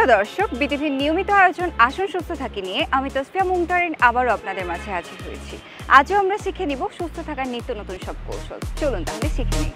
প্রিয় দর্শক, বিটিভির নিয়মিত আয়োজন আসুন সুস্থ থাকি নিয়ে আমি তাসফিয়া মুমতারিন আবারও আপনাদের মাঝে হাজির হয়েছি। আজও আমরা শিখে নিব সুস্থ থাকার নিত্য নতুন সব কৌশল। চলুন তাহলে শিখে নিই।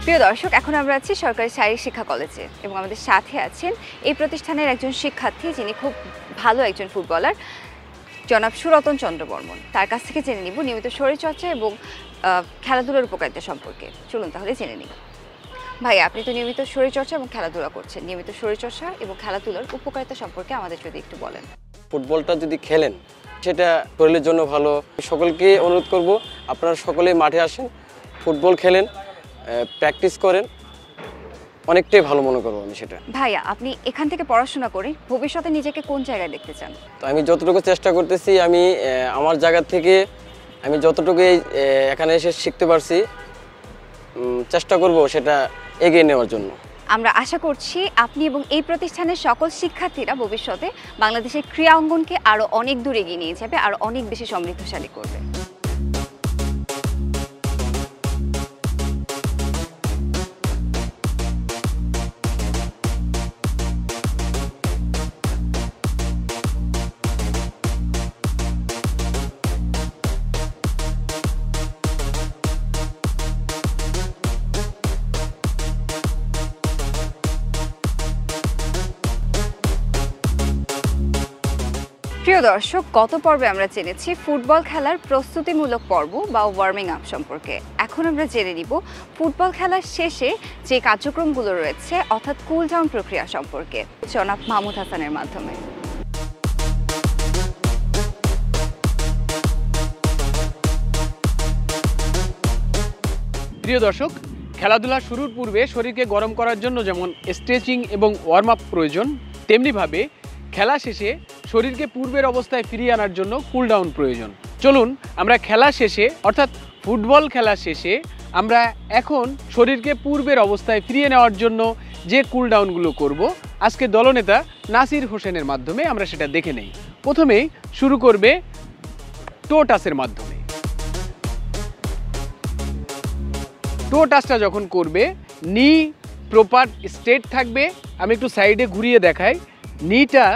প্রিয় দর্শক, এখন আমরা আছি সরকারি শারীরিক শিক্ষা কলেজে এবং আমাদের সাথে আছেন এই প্রতিষ্ঠানের একজন শিক্ষার্থী, যিনি খুব ভালো একজন ফুটবলার, জনাব সুরতন চন্দ্র বর্মন। তার কাছ থেকে জেনে নিব নিয়মিত শরীরচর্চা এবং খেলাধুলার উপকারিতা সম্পর্কে। চলুন তাহলে জেনে নিব। ভাই, আপনি তো নিয়মিত শরীরচর্চা এবং খেলাধুলা করছেন, নিয়মিত শরীরচর্চা এবং খেলাধুলার উপকারিতা সম্পর্কে আমাদের যদি একটু বলেন। ফুটবলটা যদি খেলেন সেটা শরীরের জন্য ভালো। সকলকে অনুরোধ করব আপনারা সকলে মাঠে আসেন, ফুটবল খেলেন, প্র্যাকটিস করেন, অনেকটাই ভালো মনে করবো আমি সেটা। ভাইয়া, আপনি এখান থেকে পড়াশোনা করে ভবিষ্যতে নিজেকে কোন জায়গায় দেখতে চান? তো আমি যতটুকু চেষ্টা করতেছি, আমি আমার জায়গা থেকে আমি যতটুকু এখানে এসে শিখতে পারছি চেষ্টা করব সেটা এগিয়ে নেওয়ার জন্য। আমরা আশা করছি আপনি এবং এই প্রতিষ্ঠানের সকল শিক্ষার্থীরা ভবিষ্যতে বাংলাদেশের ক্রীড়া অঙ্গনকে আরও অনেক দূর এগিয়ে নিয়ে যাবে, আরও অনেক বেশি সমৃদ্ধশালী করবে। প্রিয় দর্শক, গত পর্বে আমরা জেনেছি ফুটবল খেলার প্রস্তুতিমূলক পর্ব বা ওয়ার্মিং আপ সম্পর্কে। এখন আমরা জেনে নিব ফুটবল খেলার শেষে যে কার্যক্রমগুলো রয়েছে, অর্থাৎ কুল ডাউন প্রক্রিয়া সম্পর্কে, জনাব মাহমুদ হাসানের মাধ্যমে। প্রিয় দর্শক, খেলাধুলা শুরুর পূর্বে শরীরকে গরম করার জন্য যেমন স্ট্রেচিং এবং ওয়ার্ম আপ প্রয়োজন, তেমনিভাবে খেলা শেষে শরীরকে পূর্বের অবস্থায় ফিরিয়ে আনার জন্য কুল ডাউন প্রয়োজন। চলুন আমরা খেলা শেষে, অর্থাৎ ফুটবল খেলা শেষে আমরা এখন শরীরকে পূর্বের অবস্থায় ফিরিয়ে নেওয়ার জন্য যে কুল ডাউনগুলো করব, আজকে দলনেতা নাসির হোসেনের মাধ্যমে আমরা সেটা দেখে নেই। প্রথমেই শুরু করবে টো টাচের মাধ্যমে। টো টাচটা যখন করবে, নি প্রপার স্ট্রেট থাকবে। আমি একটু সাইডে ঘুরিয়ে দেখাই। নিটা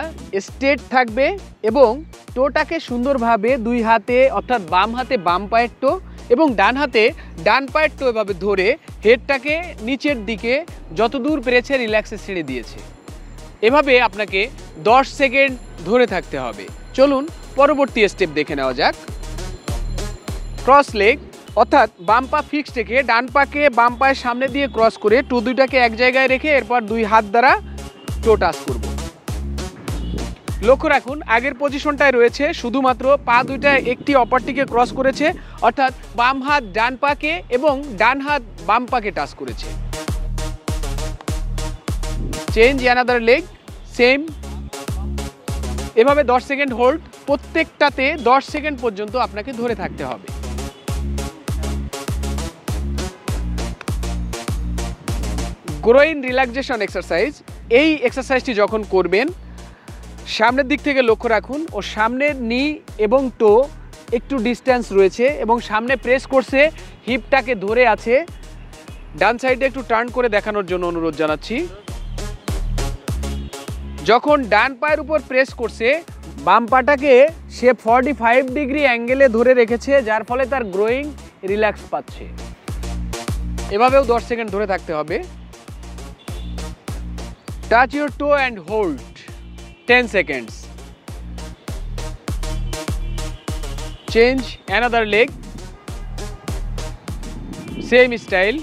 স্ট্রেট থাকবে এবং টোটাকে সুন্দরভাবে দুই হাতে, অর্থাৎ বাম হাতে বাম পায়ের টো এবং ডান হাতে ডান পায়ের টো এভাবে ধরে হেডটাকে নিচের দিকে যতদূর পেরেছে রিল্যাক্সে ছেড়ে দিয়েছে। এভাবে আপনাকে 10 সেকেন্ড ধরে থাকতে হবে। চলুন পরবর্তী স্টেপ দেখে নেওয়া যাক। ক্রস লেগ, অর্থাৎ বাম পা ফিক্সড রেখে ডান পাকে বাম পায়ের সামনে দিয়ে ক্রস করে টো দুইটাকে এক জায়গায় রেখে এরপর দুই হাত দ্বারা টো টাচ করব। লক্ষ্য রাখুন, আগের পজিশনটায় রয়েছে শুধুমাত্র পা দুইটা একটি অপরটিকে ক্রস করেছে, অর্থাৎ বাম হাত ডান পাকে এবং ডান হাত বাম পাকে টাচ করেছে। Change another leg, same. এভাবে 10 সেকেন্ড হোল্ড, প্রত্যেকটাতে 10 সেকেন্ড পর্যন্ত আপনাকে ধরে থাকতে হবে। Groin relaxation exercise. এই এক্সারসাইজটি যখন করবেন, সামনের দিক থেকে লক্ষ্য রাখুন ও সামনের নি এবং টো একটু ডিস্টেন্স রয়েছে এবং সামনে প্রেস করছে, হিপটাকে ধরে আছে। ডান সাইডে একটু টার্ন করে দেখানোর জন্য অনুরোধ জানাচ্ছি। যখন ডান পায়ের উপর প্রেস করছে, বাম পাটাকে সে 45 ডিগ্রি অ্যাঙ্গেলে ধরে রেখেছে, যার ফলে তার গ্রোয়িং রিল্যাক্স পাচ্ছে। এভাবেও 10 সেকেন্ড ধরে থাকতে হবে। Touch your to and hold 10 seconds. Change another leg, same style.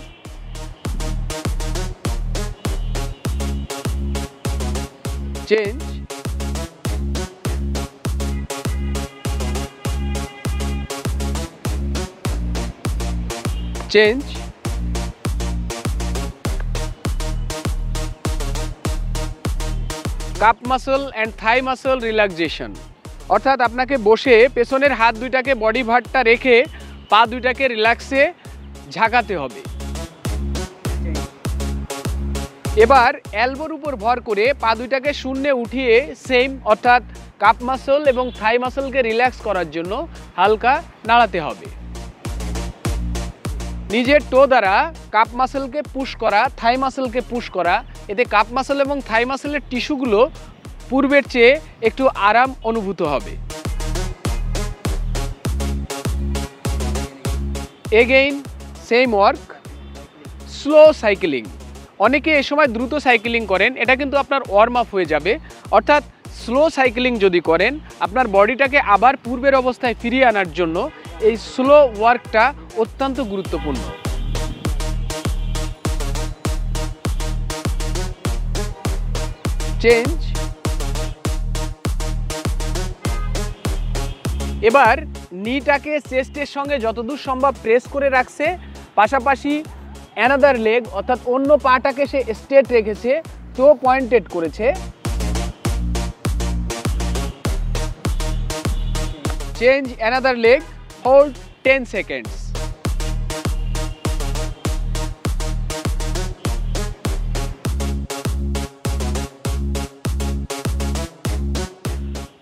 Change. Change. Cup muscle and Thai muscle relaxation, অর্থাৎ আপনাকে বসে পেছনের হাত দুইটাকে বডি ভারটা রেখে পা দুইটাকে রিল্যাক্সে ঝাঁকাতে হবে। এবার এলবোর উপর ভর করে পা দুইটাকে শূন্যে উঠিয়ে সেম অর্থাৎ কাপ মাসল এবং থাই মাসলকে রিল্যাক্স করার জন্য হালকা নাড়াতে হবে। নিজের টো দ্বারা কাপ মাসলকে পুশ করা, থাই মাসলকে পুশ করা, এতে কাপ মাসল এবং থাই মাসলের টিস্যুগুলো পূর্বের চেয়ে একটু আরাম অনুভূত হবে। Again same work, slow cycling. অনেকে এ সময় দ্রুত সাইকেলিং করেন, এটা কিন্তু আপনার ওয়ার্ম আপ হয়ে যাবে। অর্থাৎ স্লো সাইকেলিং যদি করেন আপনার বডিটাকে আবার পূর্বের অবস্থায় ফিরিয়ে আনার জন্য এই স্লো ওয়ার্কটা অত্যন্ত গুরুত্বপূর্ণ। চেঞ্জ। এবার নিটাকে চেস্টের সঙ্গে যতদূর সম্ভব প্রেস করে রাখছে, পাশাপাশি অ্যানাদার লেগ অর্থাৎ অন্য পাটাকে সে স্ট্রেট রেখেছে, টো পয়েন্টেড করেছে। Change another leg, hold 10 seconds.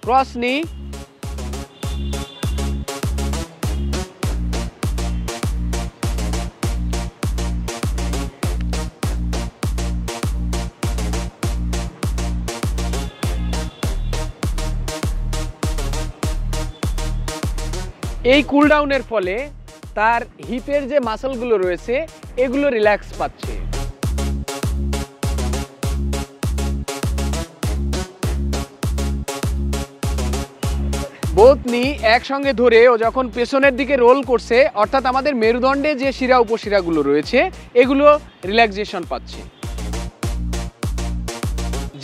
Cross knee. এই কুল ডাউনের ফলে তার হিপের যে মাসলগুলো রয়েছে এগুলো রিল্যাক্স পাচ্ছে। বোথ নি একসঙ্গে ধরে ও যখন পেছনের দিকে রোল করছে, অর্থাৎ আমাদের মেরুদণ্ডে যে শিরা উপশিরাগুলো রয়েছে এগুলো রিল্যাক্সেশন পাচ্ছে।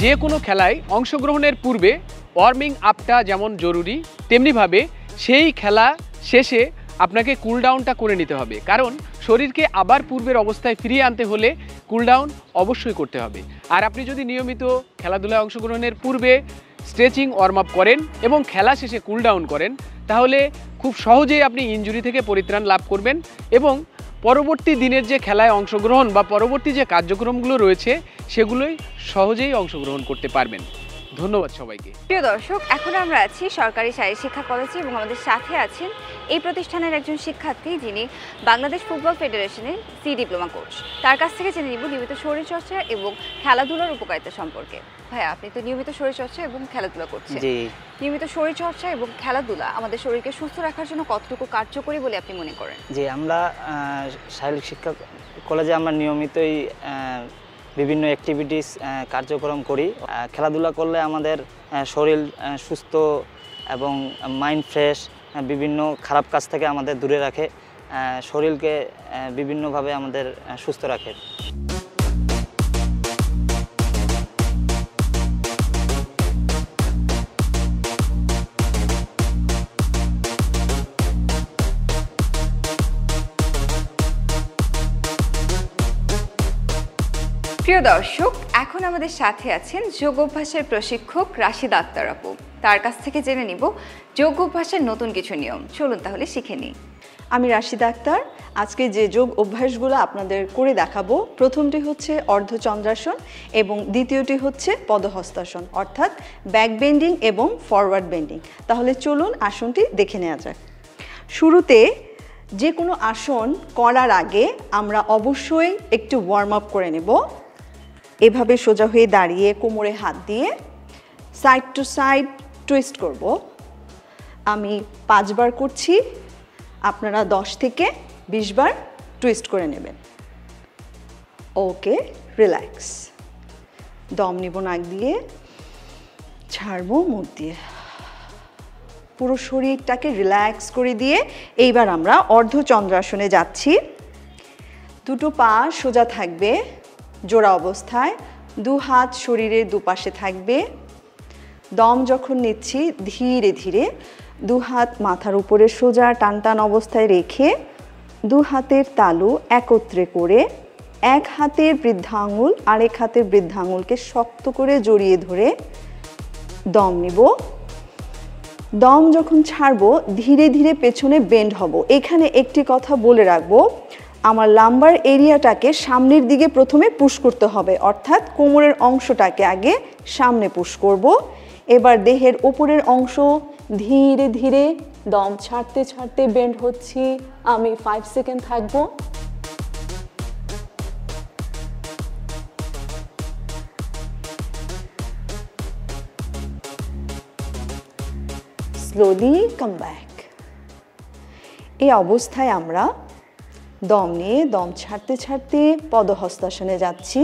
যে কোনো খেলায় অংশগ্রহণের পূর্বে ওয়ার্মিং আপটা যেমন জরুরি, তেমনিভাবে সেই খেলা শেষে আপনাকে কুল ডাউনটা করে নিতে হবে, কারণ শরীরকে আবার পূর্বের অবস্থায় ফিরিয়ে আনতে হলে কুল ডাউন অবশ্যই করতে হবে। আর আপনি যদি নিয়মিত খেলাধুলায় অংশগ্রহণের পূর্বে স্ট্রেচিং ওয়ার্ম আপ করেন এবং খেলা শেষে কুল ডাউন করেন, তাহলে খুব সহজেই আপনি ইনজুরি থেকে পরিত্রাণ লাভ করবেন এবং পরবর্তী দিনের যে খেলায় অংশগ্রহণ বা পরবর্তী যে কার্যক্রমগুলো রয়েছে সেগুলোই সহজেই অংশগ্রহণ করতে পারবেন। ধন্যবাদ সবাইকে। প্রিয় দর্শক, এখন আমরা আছি সরকারি শারীরিক শিক্ষা কলেজে এবং আমাদের সাথে আছেন এই প্রতিষ্ঠানের একজন শিক্ষার্থী যিনি বাংলাদেশ ফুটবল ফেডারেশনের সি ডিপ্লোমা কোচ। তার কাছ থেকে জেনে নিব নিয়মিত শরীরচর্চা এবং খেলাধুলার উপকারিতা সম্পর্কে। ভাইয়া, আপনি তো নিয়মিত শরীরচর্চা এবং খেলাধুলা করছেন। জি। নিয়মিত শরীরচর্চা এবং খেলাধুলা আমাদের শরীরকে সুস্থ রাখার জন্য কতটুকু কার্যকরী বলে আপনি মনে করেন? জি, আমরা শারীরিক শিক্ষা কলেজে আমরা নিয়মিতই বিভিন্ন অ্যাক্টিভিটিস কার্যক্রম করি। খেলাধুলা করলে আমাদের শরীর সুস্থ এবং মাইন্ড ফ্রেশ, বিভিন্ন খারাপ কাজ থেকে আমাদের দূরে রাখে, শরীরকে বিভিন্নভাবে আমাদের সুস্থ রাখে। প্রিয় দর্শক, এখন আমাদের সাথে আছেন যোগ অভ্যাসের প্রশিক্ষক রাশিদা আক্তার আপু। তার কাছ থেকে জেনে নিব যোগ অভ্যাসের নতুন কিছু নিয়ম। চলুন তাহলে শিখে নিই। আমি রাশিদা আক্তার। আজকে যে যোগ অভ্যাসগুলো আপনাদের করে দেখাবো, প্রথমটি হচ্ছে অর্ধচন্দ্রাসন এবং দ্বিতীয়টি হচ্ছে পদহস্তাসন, অর্থাৎ ব্যাক বেন্ডিং এবং ফরওয়ার্ড বেন্ডিং। তাহলে চলুন আসনটি দেখে নেওয়া যাক। শুরুতে যে কোনো আসন করার আগে আমরা অবশ্যই একটু ওয়ার্ম আপ করে নেব। এভাবে সোজা হয়ে দাঁড়িয়ে কোমরে হাত দিয়ে সাইড টু সাইড টুইস্ট করব। আমি 5 বার করছি, আপনারা 10 থেকে 20 বার টুইস্ট করে নেবেন। ওকে, রিল্যাক্স। দম নিব নাক দিয়ে, ছাড়বো মুখ দিয়ে। পুরো শরীরটাকে রিল্যাক্স করে দিয়ে এইবার আমরা অর্ধচন্দ্রাসনে যাচ্ছি। দুটো পা সোজা থাকবে জোড়া অবস্থায়, দু হাত শরীরের দুপাশে থাকবে। দম যখন নিচ্ছি ধীরে ধীরে দু হাত মাথার উপরে সোজা টান টান অবস্থায় রেখে দু হাতের তালু একত্রে করে এক হাতের বৃদ্ধাঙ্গুল আরেক হাতের বৃদ্ধাঙ্গুলকে শক্ত করে জড়িয়ে ধরে দম নিব। দম যখন ছাড়বো ধীরে ধীরে পেছনে বেন্ড হব। এখানে একটি কথা বলে রাখবো, আমার লাম্বার এরিয়াটাকে সামনের দিকে প্রথমে পুশ করতে হবে, অর্থাৎ কোমরের অংশটাকে আগে সামনে পুশ করব। এবার দেহের উপরের অংশ ধীরে ধীরে দম ছাড়তে ছাড়তে বেন্ড হচ্ছি। আমি 5 সেকেন্ড থাকবো। Slowly come back. এই অবস্থায় আমরা দম নিয়ে দম ছাড়তে ছাড়তে পদহস্তাসনে যাচ্ছি।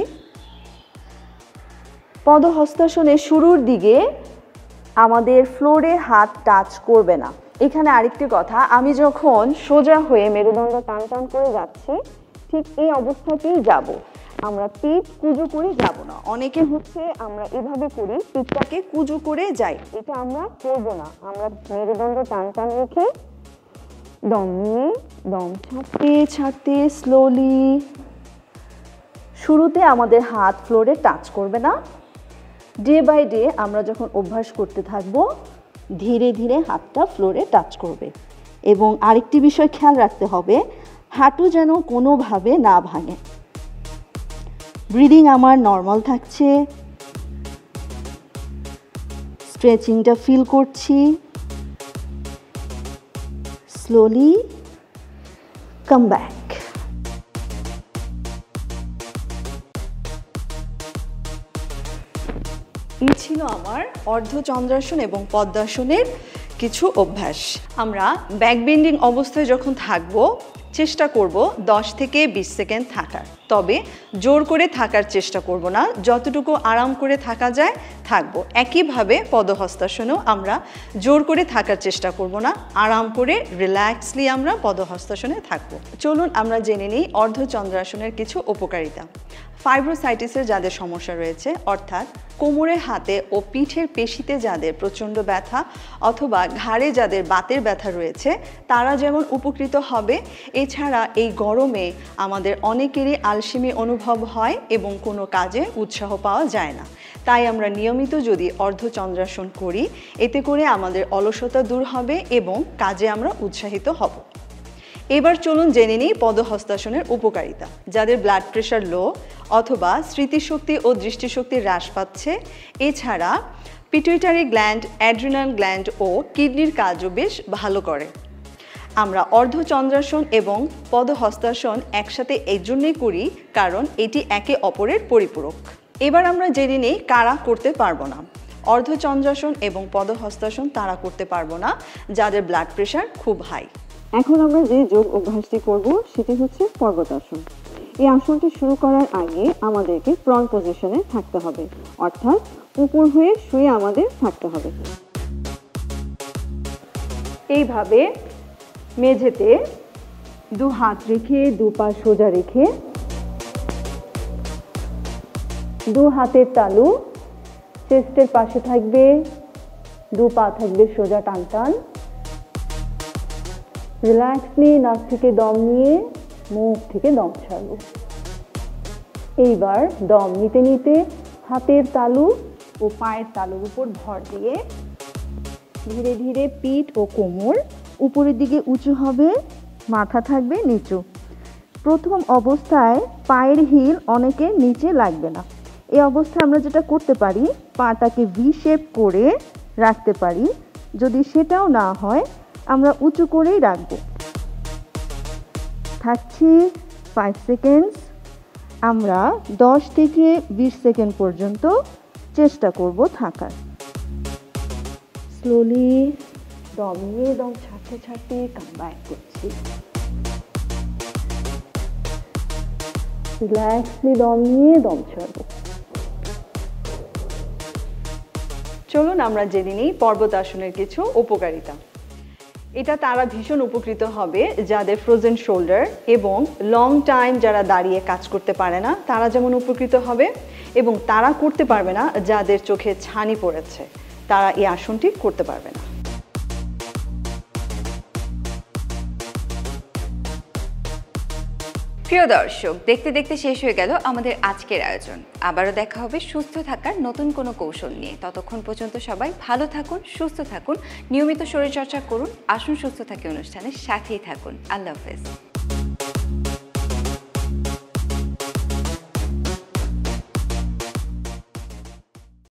পদহস্তাসনে শুরুর দিকে আমাদের ফ্লোরে হাত টাচ করবে না। এখানে আরেকটি কথা, আমি যখন সোজা হয়ে মেরুদণ্ড টান টান করে যাচ্ছি ঠিক এই অবস্থাতেই যাব, আমরা পিঠ কুজু করে যাব না। অনেকে হচ্ছে আমরা এভাবে করি, পিঠটাকে কুজু করে যাই, এটা আমরা করব না। আমরা মেরুদণ্ড টান টান রেখে দম নিয়ে দম ছাড়তে ছাড়তে স্লোলি। শুরুতে আমাদের হাত ফ্লোরে টাচ করবে না। ডে বাই ডে আমরা যখন অভ্যাস করতে থাকবো ধীরে ধীরে হাতটা ফ্লোরে টাচ করবে। এবং আরেকটি বিষয় খেয়াল রাখতে হবে, হাঁটু যেন কোনোভাবে না ভাঙে। ব্রিদিং আমার নর্মাল থাকছে, স্ট্রেচিংটা ফিল করছি। Slowly come back. এই ছিল আমার অর্ধচন্দ্রাসন এবং পদ্মাসনের কিছু অভ্যাস। আমরা ব্যাক বেন্ডিং অবস্থায় যখন থাকবো চেষ্টা করব 10 থেকে 20 সেকেন্ড থাকার, তবে জোর করে থাকার চেষ্টা করব না, যতটুকু আরাম করে থাকা যায় থাকবো। একইভাবে পদহস্তাসনেও আমরা জোর করে থাকার চেষ্টা করব না, আরাম করে রিল্যাক্সলি আমরা পদহস্তাসনে থাকবো। চলুন আমরা জেনে নিই অর্ধচন্দ্রাসনের কিছু উপকারিতা। ফাইব্রোসাইটিসের যাদের সমস্যা রয়েছে, অর্থাৎ কোমরে হাতে ও পিঠের পেশিতে যাদের প্রচণ্ড ব্যথা অথবা ঘাড়ে যাদের বাতের ব্যথা রয়েছে, তারা যেমন উপকৃত হবে। এছাড়া এই গরমে আমাদের অনেকেরই আলসেমি অনুভব হয় এবং কোনো কাজে উৎসাহ পাওয়া যায় না। তাই আমরা নিয়মিত যদি অর্ধচন্দ্রাসন করি, এতে করে আমাদের অলসতা দূর হবে এবং কাজে আমরা উৎসাহিত হব। এবার চলুন জেনে নিই পদহস্তাসনের উপকারিতা। যাদের ব্লাড প্রেশার লো অথবা স্মৃতিশক্তি ও দৃষ্টিশক্তি হ্রাস পাচ্ছে, এছাড়া পিটুইটারি গ্ল্যান্ড, অ্যাড্রিনাল গ্ল্যান্ড ও কিডনির কাজও বেশ ভালো করে। আমরা অর্ধচন্দ্রাসন এবং পদহস্তাসন একসাথে এই জন্যই করি কারণ এটি একে অপরের পরিপূরক। এবার আমরা জেনে নিই কারা করতে পারবো না। অর্ধচন্দ্রাসন এবং পদহস্তাসন তারা করতে পারবো না যাদের ব্লাড প্রেশার খুব হাই। এখন আমরা যে যোগ অভ্যাসটি করব সেটি হচ্ছে পর্বতাসন। এই আসনটি শুরু করার আগে আমাদেরকে প্রন পজিশনে থাকতে হবে, অর্থাৎ উপর হয়ে শুয়ে আমাদের থাকতে হবে। এইভাবে মেঝেতে দু হাত রেখে দু পা সোজা রেখে দু হাতের তালু চেস্টের পাশে থাকবে, দু পা থাকবে সোজা টান টান। রিল্যাক্সলি নাক থেকে দম নিয়ে মুখ থেকে দম ছাড়ব। এইবার দম নিতে নিতে হাতের তালু ও পায়ের তালুর উপর ভর দিয়ে ধীরে ধীরে পিঠ ও কোমর উপরের দিকে উঁচু হবে, মাথা থাকবে নিচু। প্রথম অবস্থায় পায়ের হিল অনেকের নিচে লাগবে না। এই অবস্থায় আমরা যেটা করতে পারি, পাটাকে ভি শেপ করে রাখতে পারি। যদি সেটাও না হয় আমরা উঁচু করেই রাখবো। থাকছি 5 সেকেন্ডস। আমরা 10 থেকে 20 সেকেন্ড পর্যন্ত চেষ্টা করব থাকার। স্লোলি দম নিয়ে দম ছাড়তে ছাড়তে কাম ব্যাক করছি। রিল্যাক্সলি দম নিয়ে দম ছাড়বো। চলুন আমরা জেনে নিই পর্বতাসনের কিছু উপকারিতা। এটা তারা ভীষণ উপকৃত হবে যাদের ফ্রোজেন শোল্ডার এবং লং টাইম যারা দাঁড়িয়ে কাজ করতে পারে না তারা যেমন উপকৃত হবে, এবং তারা করতে পারবে না যাদের চোখে ছানি পড়েছে, তারা এই আসনটি করতে পারবে না। প্রিয় দর্শক, দেখতে দেখতে শেষ হয়ে গেল আমাদের আজকের আয়োজন। আবারও দেখা হবে সুস্থ থাকার নতুন কোনো কৌশল নিয়ে। ততক্ষণ পর্যন্ত সবাই ভালো থাকুন, সুস্থ থাকুন, নিয়মিত শরীরচর্চা করুন, আসুন সুস্থ থাকি অনুষ্ঠানের সাথেই থাকুন। আল্লাহ হাফেজ।